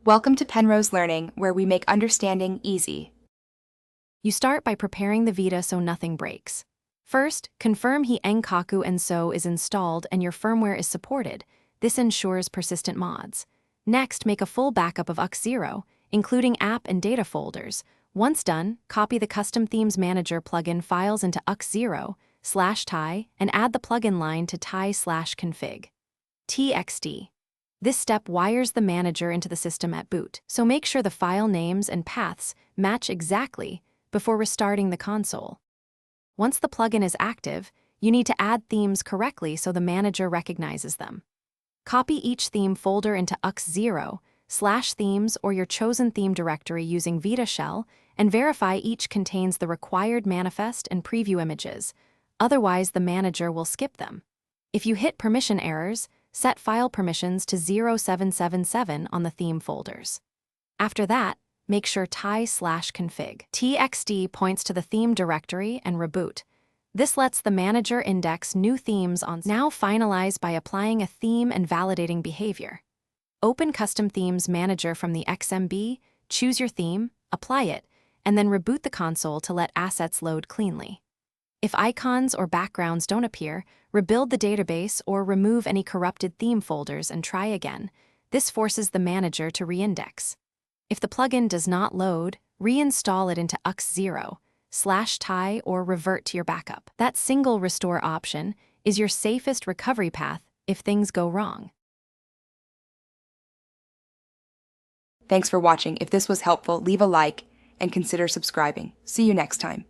Welcome to Penrose Learning, where we make understanding easy. You start by preparing the Vita so nothing breaks. First, confirm He Enkaku and So is installed and your firmware is supported. This ensures persistent mods. Next, make a full backup of UX0, including app and data folders. Once done, copy the Custom Themes Manager plugin files into UX0/tie and add the plugin line to tie/config. TXT. This step wires the manager into the system at boot, so make sure the file names and paths match exactly before restarting the console. Once the plugin is active, you need to add themes correctly so the manager recognizes them. Copy each theme folder into UX0/themes or your chosen theme directory using Vita Shell and verify each contains the required manifest and preview images. Otherwise, the manager will skip them. If you hit permission errors, set file permissions to 0777 on the theme folders. After that, make sure tie/config. TXT points to the theme directory and reboot. This lets the manager index new themes on. Now finalize by applying a theme and validating behavior. Open Custom Themes Manager from the XMB, choose your theme, apply it, and then reboot the console to let assets load cleanly. If icons or backgrounds don't appear, rebuild the database or remove any corrupted theme folders and try again. This forces the manager to reindex. If the plugin does not load, reinstall it into UX0/tie or revert to your backup. That single restore option is your safest recovery path if things go wrong. Thanks for watching. If this was helpful, leave a like and consider subscribing. See you next time.